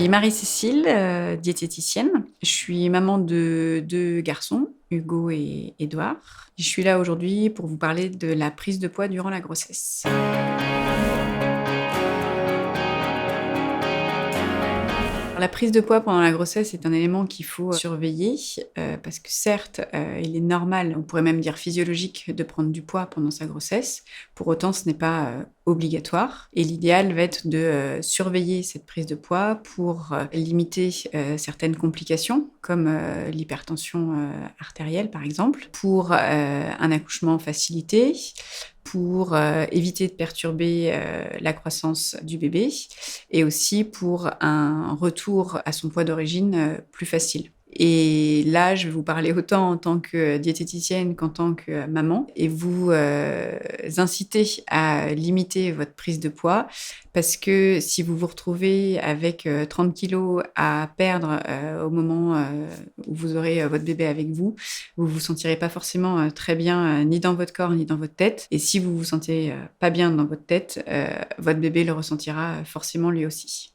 suis Marie-Cécile, diététicienne. Je suis maman de 2 garçons, Hugo et Édouard. Je suis là aujourd'hui pour vous parler de la prise de poids durant la grossesse. La prise de poids pendant la grossesse est un élément qu'il faut surveiller, parce que certes, il est normal, on pourrait même dire physiologique, de prendre du poids pendant sa grossesse. Pour autant, ce n'est pas, obligatoire et l'idéal va être de, surveiller cette prise de poids pour, limiter, certaines complications comme, l'hypertension, artérielle par exemple, pour, un accouchement facilité, pour, éviter de perturber, la croissance du bébé et aussi pour un retour à son poids d'origine, plus facile. Et là, je vais vous parler autant en tant que diététicienne qu'en tant que maman et vous, inciter à limiter votre prise de poids parce que si vous vous retrouvez avec, 30 kilogrammes à perdre, au moment, où vous aurez, votre bébé avec vous, vous vous sentirez pas forcément, très bien, ni dans votre corps ni dans votre tête et si vous vous sentez, pas bien dans votre tête, votre bébé le ressentira, forcément lui aussi.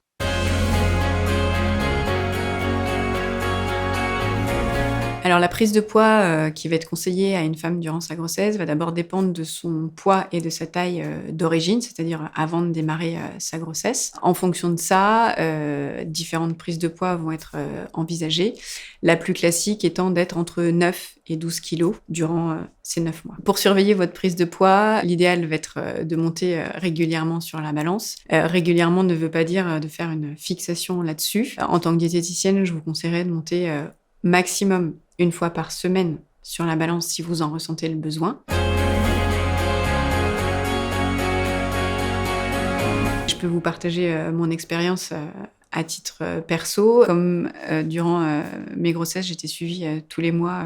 Alors la prise de poids, qui va être conseillée à une femme durant sa grossesse va d'abord dépendre de son poids et de sa taille, d'origine, c'est-à-dire avant de démarrer, sa grossesse. En fonction de ça, différentes prises de poids vont être, envisagées. La plus classique étant d'être entre 9 et 12 kilogrammes durant, ces 9 mois. Pour surveiller votre prise de poids, l'idéal va être, de monter, régulièrement sur la balance. Régulièrement ne veut pas dire, de faire une fixation là-dessus. En tant que diététicienne, je vous conseillerais de monter, maximum 1 fois par semaine sur la balance si vous en ressentez le besoin. Je peux vous partager, mon expérience, à titre, perso. Comme, durant, mes grossesses, j'étais suivie, tous les mois,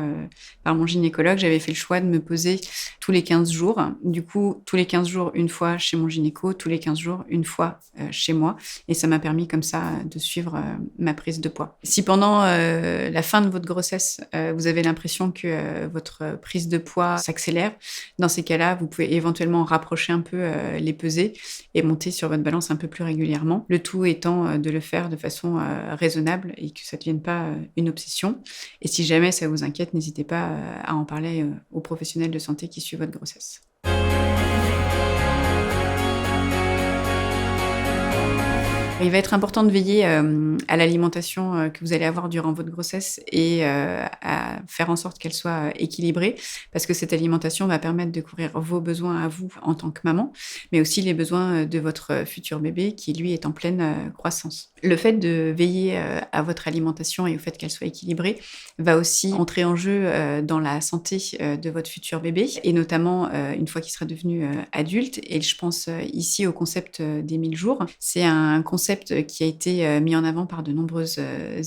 par mon gynécologue, j'avais fait le choix de me poser tous les 15 jours. Du coup, tous les 15 jours, 1 fois chez mon gynéco, tous les 15 jours, 1 fois, chez moi et ça m'a permis comme ça, de suivre, ma prise de poids. Si pendant, la fin de votre grossesse, vous avez l'impression que, votre prise de poids s'accélère, dans ces cas-là, vous pouvez éventuellement rapprocher un peu, les pesées et monter sur votre balance un peu plus régulièrement. Le tout étant, de le faire de façon, raisonnable et que ça devienne pas, une obsession. Et si jamais ça vous inquiète, n'hésitez pas, à en parler, aux professionnels de santé qui suivent votre grossesse. Il va être important de veiller, à l'alimentation, que vous allez avoir durant votre grossesse et à faire en sorte qu'elle soit, équilibrée parce que cette alimentation va permettre de couvrir vos besoins à vous en tant que maman, mais aussi les besoins, de votre, futur bébé qui lui est en pleine, croissance. Le fait de veiller, à votre alimentation et au fait qu'elle soit équilibrée va aussi entrer en jeu, dans la santé, de votre futur bébé et notamment, une fois qu'il sera devenu, adulte et je pense, ici au concept, des 1000 jours. C'est un concept qui a été, mis en avant par de nombreuses,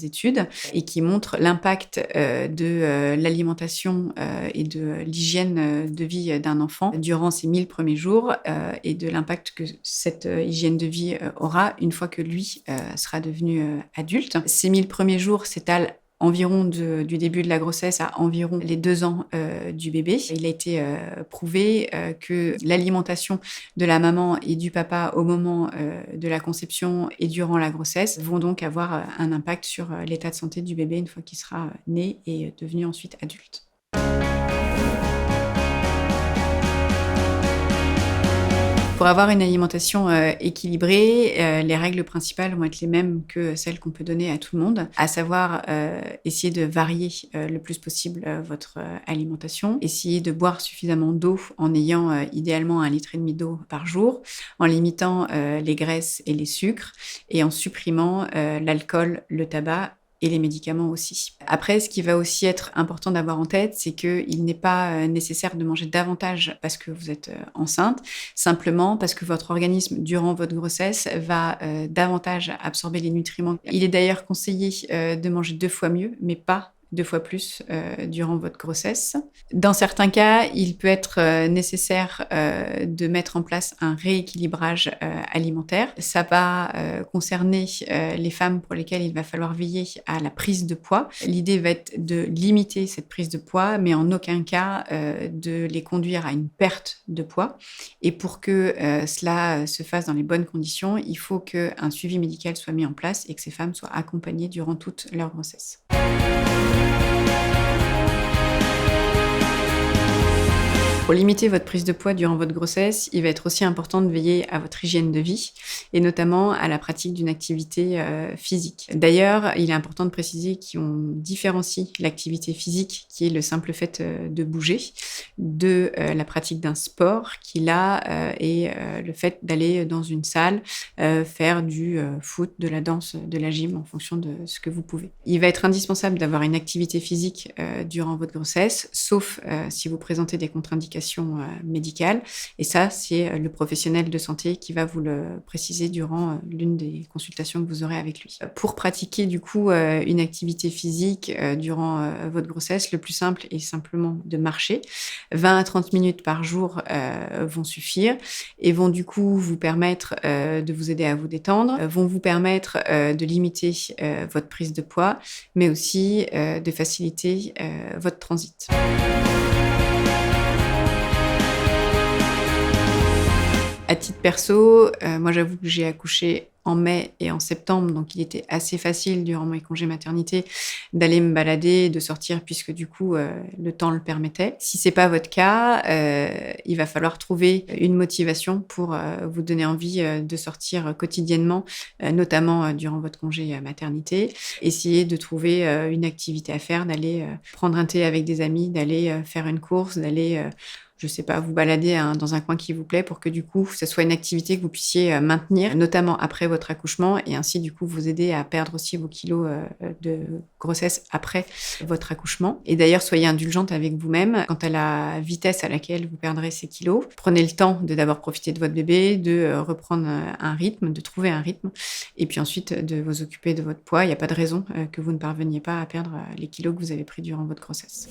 études et qui montre l'impact, de, l'alimentation, et de l'hygiène, de vie, d'un enfant durant ses 1000 premiers jours, et de l'impact que cette, hygiène de vie, aura une fois que lui, sera devenu, adulte. Ces 1000 premiers jours s'étalent environ du début de la grossesse à environ les 2 ans, du bébé. Il a été, prouvé, que l'alimentation de la maman et du papa au moment, de la conception et durant la grossesse vont donc avoir, un impact sur, l'état de santé du bébé une fois qu'il sera, né et devenu ensuite adulte. Pour avoir une alimentation, équilibrée, les règles principales vont être les mêmes que celles qu'on peut donner à tout le monde, à savoir, essayer de varier, le plus possible, votre, alimentation. Essayer de boire suffisamment d'eau en ayant, idéalement 1,5 litre d'eau par jour, en limitant, les graisses et les sucres et en supprimant, l'alcool, le tabac et les médicaments aussi. Après, ce qui va aussi être important d'avoir en tête, c'est qu'il n'est pas, nécessaire de manger davantage parce que vous êtes, enceinte, simplement parce que votre organisme, durant votre grossesse, va, davantage absorber les nutriments. Il est d'ailleurs conseillé, de manger 2 fois mieux, mais pas 2 fois plus, durant votre grossesse. Dans certains cas, il peut être, nécessaire, de mettre en place un rééquilibrage, alimentaire. Ça va, concerner, les femmes pour lesquelles il va falloir veiller à la prise de poids. L'idée va être de limiter cette prise de poids, mais en aucun cas, de les conduire à une perte de poids. Et pour que, cela, se fasse dans les bonnes conditions, il faut qu'un suivi médical soit mis en place et que ces femmes soient accompagnées durant toute leur grossesse. Pour limiter votre prise de poids durant votre grossesse, il va être aussi important de veiller à votre hygiène de vie et notamment à la pratique d'une activité, physique. D'ailleurs, il est important de préciser qu'on différencie l'activité physique, qui est le simple fait, de bouger, de, la pratique d'un sport qui là, est, le fait d'aller dans une salle, faire du, foot, de la danse, de la gym en fonction de ce que vous pouvez. Il va être indispensable d'avoir une activité physique, durant votre grossesse, sauf, si vous présentez des contre-indications, médicales et ça, c'est, le professionnel de santé qui va vous le préciser durant, l'une des consultations que vous aurez avec lui. Pour pratiquer du coup, une activité physique, durant, votre grossesse, le plus simple est simplement de marcher. 20 à 30 minutes par jour, vont suffire et vont du coup vous permettre, de vous aider à vous détendre, vont vous permettre, de limiter, votre prise de poids, mais aussi, de faciliter, votre transit. À titre perso, moi j'avoue que j'ai accouché en mai et en septembre, donc il était assez facile durant mes congés maternité d'aller me balader, de sortir puisque du coup, le temps le permettait. Si c'est pas votre cas, il va falloir trouver une motivation pour, vous donner envie, de sortir quotidiennement, notamment, durant votre congé, maternité. Essayez de trouver, une activité à faire, d'aller, prendre un thé avec des amis, d'aller, faire une course, d'aller, je sais pas, vous balader dans un coin qui vous plaît pour que du coup, ce soit une activité que vous puissiez, maintenir, notamment après votre accouchement et ainsi du coup vous aider à perdre aussi vos kilos, de grossesse après votre accouchement. Et d'ailleurs, soyez indulgente avec vous-même quant à la vitesse à laquelle vous perdrez ces kilos. Prenez le temps de d'abord profiter de votre bébé, de, reprendre, un rythme, de trouver un rythme et puis ensuite de vous occuper de votre poids. Il y a pas de raison, que vous ne parveniez pas à perdre, les kilos que vous avez pris durant votre grossesse.